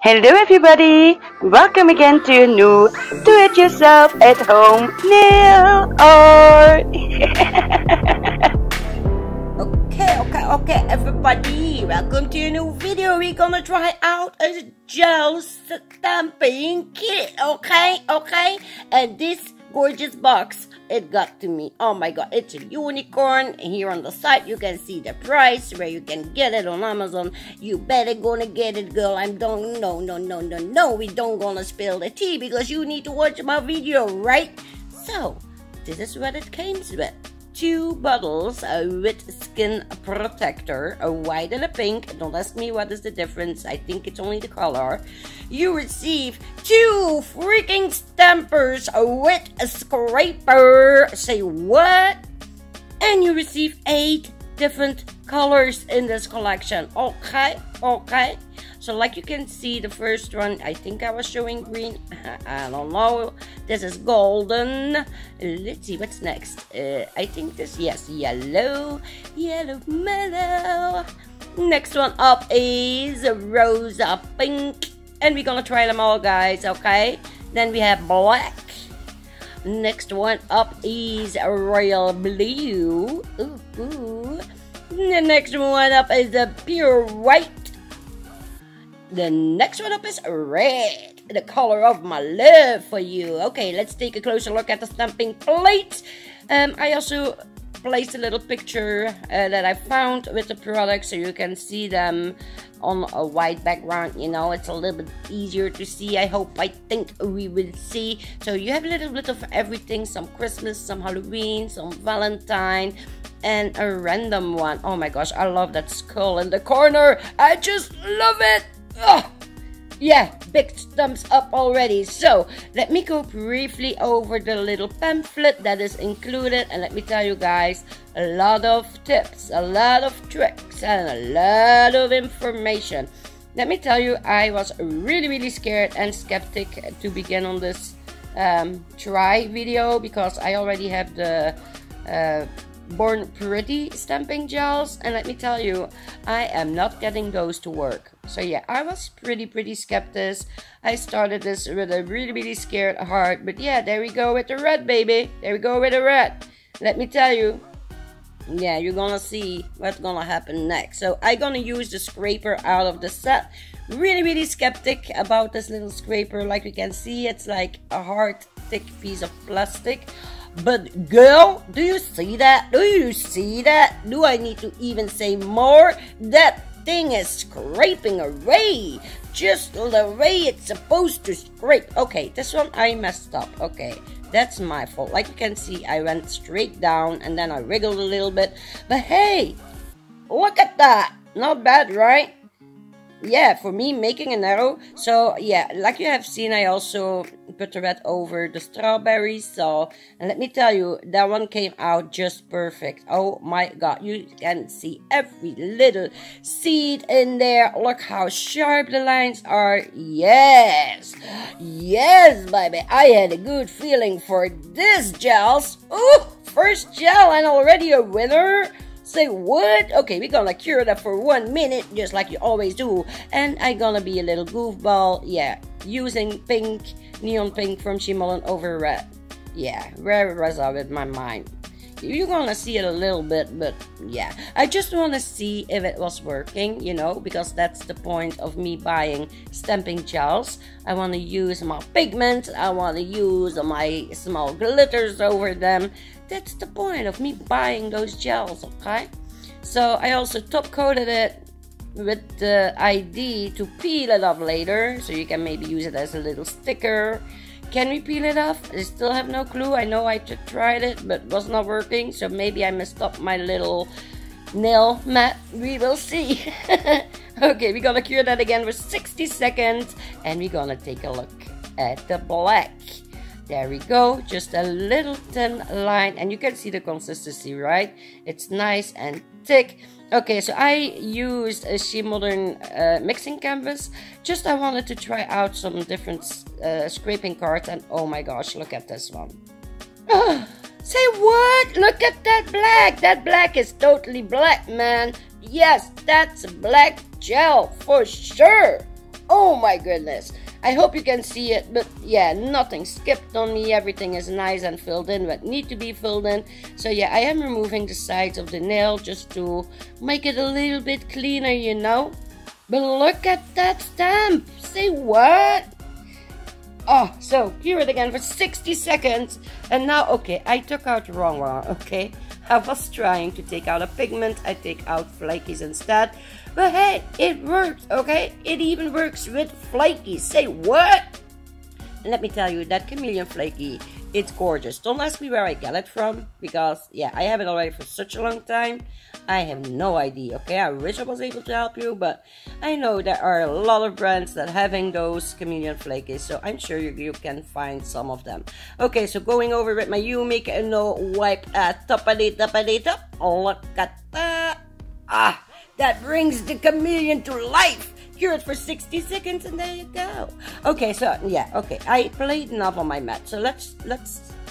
Hello everybody! Welcome again to a new do-it-yourself at home nail art! Okay everybody, welcome to a new video. We're gonna try out a gel stamping kit, okay? And this gorgeous box, it got to me. Oh my god, it's a unicorn. Here on the side you can see the price where you can get it on Amazon. You better gonna get it, girl. No, we don't gonna spill the tea because you need to watch my video, right? So this is what it came with. 2 bottles with skin protector, a white and a pink. Don't ask me what is the difference. I think it's only the color. You receive 2 freaking stampers with a scraper. Say what? And you receive 8 different colors in this collection. Okay. So like you can see, the first one, I think I was showing green. I don't know. This is golden. Let's see what's next. I think this, yes, yellow mellow. Next one up is rosa pink. And we're gonna try them all, guys, okay? Then we have black. Next one up is royal blue. Ooh. The next one up is the pure white. The next one up is red, the color of my love for you. Okay, let's take a closer look at the stamping plate. I also placed a little picture that I found with the product so you can see them on a white background. You know, it's a little bit easier to see. I think we will see. So you have a little bit of everything, some Christmas, some Halloween, some Valentine, and a random one. Oh my gosh, I love that skull in the corner. I just love it. Oh, yeah, big thumbs up already. So let me go briefly over the little pamphlet that is included, and let me tell you guys, a lot of tips, a lot of tricks, and a lot of information. Let me tell you, I was really scared and skeptic to begin on this try video because I already have the Born Pretty stamping gels, and let me tell you, I am not getting those to work. So yeah, I was pretty skeptic. I started this with a really scared heart, but yeah, there we go with the red, baby. There we go with the red. Let me tell you, yeah, you're gonna see what's gonna happen next. So I'm gonna use the scraper out of the set. Really skeptic about this little scraper. Like you can see, it's like a hard thick piece of plastic. But girl, do you see that? Do I need to even say more? That thing is scraping away. Just the way it's supposed to scrape. Okay, this one I messed up. Okay, that's my fault. Like you can see, I went straight down and then I wiggled a little bit. But hey, look at that. Not bad, right? Yeah, for me making an arrow. So yeah, like you have seen, I also put the red over the strawberries. So, and let me tell you, that one came out just perfect. Oh my god, you can see every little seed in there. Look how sharp the lines are. Yes, baby, I had a good feeling for this gels. Ooh, first gel and already a winner. Say what? Okay, we're gonna cure that for 1 minute, just like you always do. And I'm gonna be a little goofball, yeah, using pink, neon pink from Shimolin over red. Yeah, very reza with my mind. You're gonna see it a little bit, but yeah. I just wanna see if it was working, you know, because that's the point of me buying stamping gels. I wanna use my pigment, I wanna use my small glitters over them. That's the point of me buying those gels, okay? So I also top coated it with the ID to peel it off later, so you can maybe use it as a little sticker. Can we peel it off? I still have no clue. I know I tried it, but it was not working, so maybe I messed up my little nail mat. We will see. Okay, we're gonna cure that again for 60 seconds, and we're gonna take a look at the black. There we go, just a little thin line, and you can see the consistency, right? It's nice and thick. Okay, so I used a Shimolin mixing canvas. Just I wanted to try out some different scraping cards, and oh my gosh, look at this one. Say what? Look at that black. That black is totally black, man. Yes, that's black gel for sure. Oh my goodness. I hope you can see it, but yeah, nothing skipped on me. Everything is nice and filled in what need to be filled in. So yeah, I am removing the sides of the nail just to make it a little bit cleaner, you know. But look at that stamp. Say what? Oh, so cure it again for 60 seconds. And now, okay, I took out the wrong one, okay? I was trying to take out a pigment. I take out flakies instead. But hey, it works, okay? It even works with flakies. Say what? And let me tell you, that chameleon flaky, it's gorgeous. Don't ask me where I get it from, because yeah, I have it already for such a long time. I have no idea, okay? I wish I was able to help you, but I know there are a lot of brands that having those chameleon flakies, so I'm sure you can find some of them. Okay, so going over with my Umikk no wipe toppity top. Look at that. Ah, that brings the chameleon to life. Cure it for 60 seconds and there you go. Okay, so yeah, okay, I played enough on my mat, so let's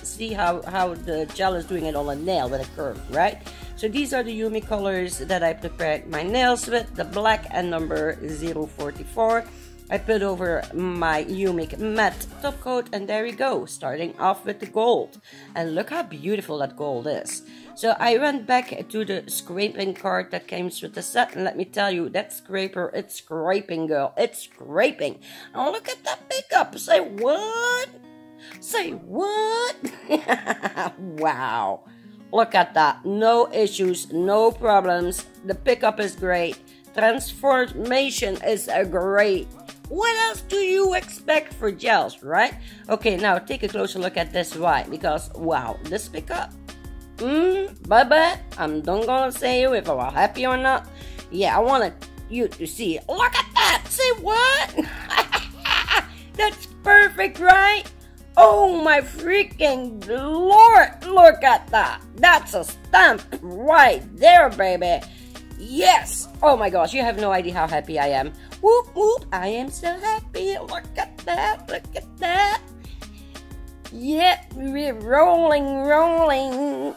see how the gel is doing it on a nail with a curve, right? So these are the Umikk colors that I prepared my nails with, the black and number 044. I put over my Umikk matte top coat, and there we go, starting off with the gold. And look how beautiful that gold is. So I went back to the scraping card that comes with the set, and let me tell you, that scraper, it's scraping, girl. It's scraping. Oh, look at that pickup. Say what? Say what? Wow. Look at that. No issues, no problems. The pickup is great. Transformation is great. What else do you expect for gels, right? Okay, now take a closer look at this. Why? Because, wow, this pickup. Bye-bye. I'm not gonna say you if I was happy or not. Yeah, I wanted you to see. Look at that. Say what? That's perfect, right? Oh my freaking Lord. Look at that. That's a stamp right there, baby. Yes. Oh my gosh, you have no idea how happy I am. Whoop, whoop. I am so happy. Look at that. Look at that. Yeah, we're rolling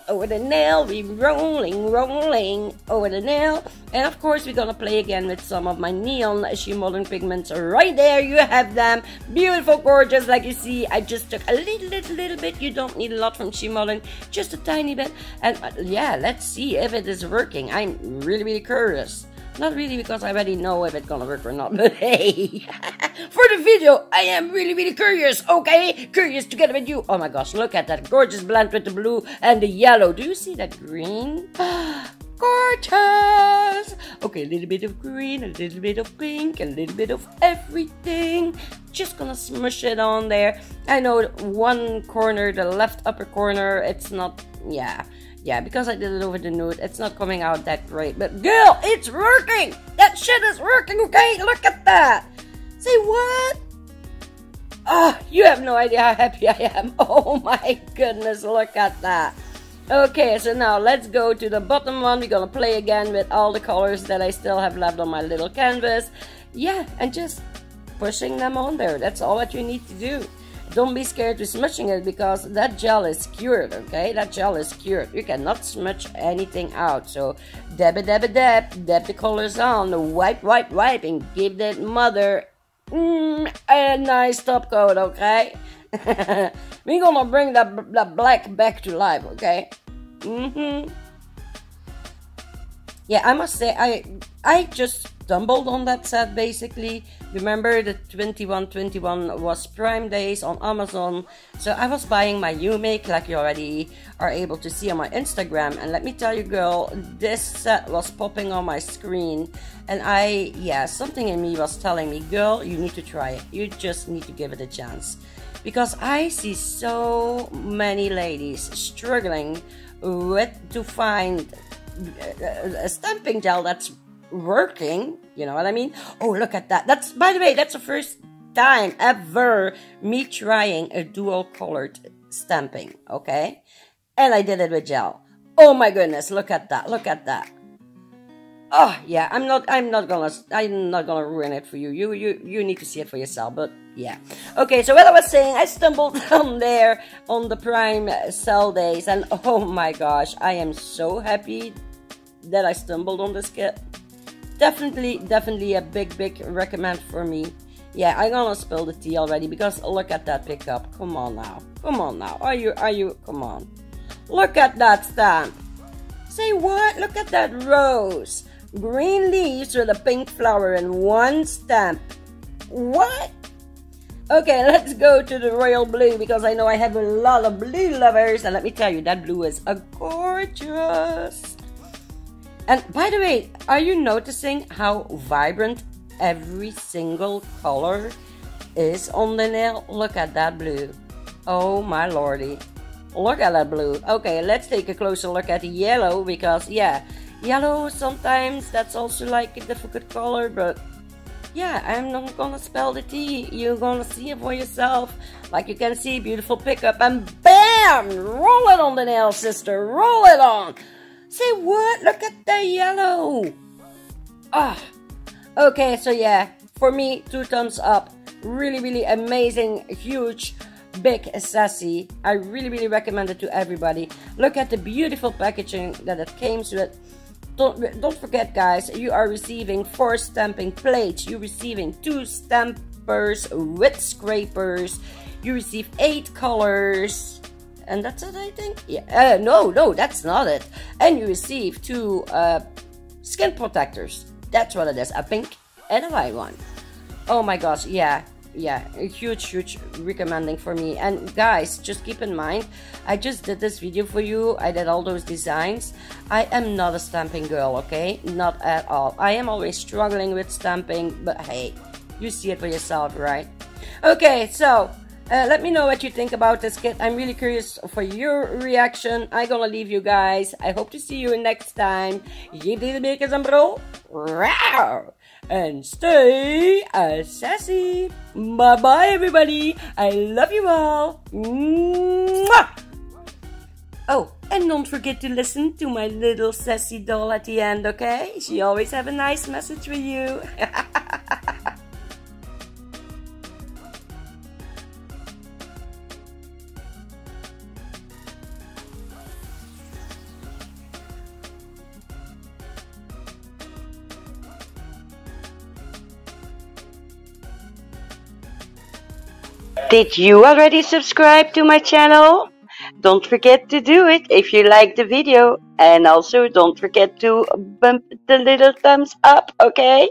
over the nail. We're rolling over the nail. And of course, we're gonna play again with some of my neon shimmering pigments. Right there, you have them. Beautiful, gorgeous, like you see. I just took a little bit. You don't need a lot from shimmering, just a tiny bit. And yeah, let's see if it is working. I'm really curious. Not really, because I already know if it's gonna work or not, but hey, for the video, I am really curious, okay? Curious together with you. Oh my gosh, look at that gorgeous blend with the blue and the yellow. Do you see that green? Gorgeous! Okay, a little bit of green, a little bit of pink, a little bit of everything. Just gonna smush it on there. I know one corner, the left upper corner, it's not, yeah, because I did it over the nude, it's not coming out that great. But girl, it's working! That shit is working, okay? Look at that! Say what? Oh, you have no idea how happy I am. Oh my goodness, look at that. Okay, so now let's go to the bottom one. We're gonna play again with all the colors that I still have left on my little canvas. Yeah, and just pushing them on there. That's all what you need to do. Don't be scared to smudging it, because that gel is cured, okay? That gel is cured. You cannot smudge anything out. So, dab the colors on. Wipe, and give that mother a nice top coat, okay? We're gonna bring that black back to life, okay? Yeah, I must say, I just stumbled on that set, basically. Remember, the 21/21 was Prime Days on Amazon, so I was buying my Umikk, like you already are able to see on my Instagram, and let me tell you, girl, this set was popping on my screen, and something in me was telling me, girl, you need to try it. You just need to give it a chance, because I see so many ladies struggling to find a stamping gel that's working, you know what I mean? Oh, look at that. That's, by the way, that's the first time ever me trying a dual colored stamping, okay? And I did it with gel. Oh my goodness, look at that. Look at that. Oh, yeah, I'm not gonna ruin it for you. You need to see it for yourself, but yeah. Okay, so what I was saying, I stumbled down there on the Prime sale days, and oh my gosh, I am so happy that I stumbled on this kit. Definitely a big recommend for me. Yeah, I'm gonna spill the tea already because look at that pickup. Come on now. Come on now. Are you, come on. Look at that stamp. Say what? Look at that rose. Green leaves with a pink flower and one stamp. What? Okay, let's go to the royal blue because I know I have a lot of blue lovers. And let me tell you, that blue is gorgeous. And by the way, are you noticing how vibrant every single color is on the nail? Look at that blue. Oh my lordy. Look at that blue. Okay, let's take a closer look at the yellow because yeah, yellow sometimes that's also like a difficult color, but yeah, I'm not gonna spell the tea. You're gonna see it for yourself. Like you can see, beautiful pickup and bam! Roll it on the nail, sister. Roll it on. Say what? Look at the yellow. Ah. Okay, so yeah, for me, 2 thumbs up. Really, really amazing, huge, big sassy. I really, really recommend it to everybody. Look at the beautiful packaging that it came with. Don't forget, guys, you are receiving 4 stamping plates. You're receiving 2 stampers with scrapers. You receive 8 colors. And that's it, I think. Yeah. No, that's not it. And you receive 2 skin protectors. That's what it is. A pink and a white one. Oh my gosh, yeah. A huge recommending for me. And guys, just keep in mind, I just did this video for you. I did all those designs. I am not a stamping girl, okay? Not at all. I am always struggling with stamping, but hey, you see it for yourself, right? Okay, so let me know what you think about this kit. I'm really curious for your reaction. I'm gonna leave you guys. I hope to see you next time. Give these bakers and bro. And stay sassy. Bye bye, everybody. I love you all. Mwah! Oh, and don't forget to listen to my little sassy doll at the end, okay? She always have a nice message for you. Did you already subscribe to my channel? Don't forget to do it if you like the video. And also don't forget to bump the little thumbs up, okay?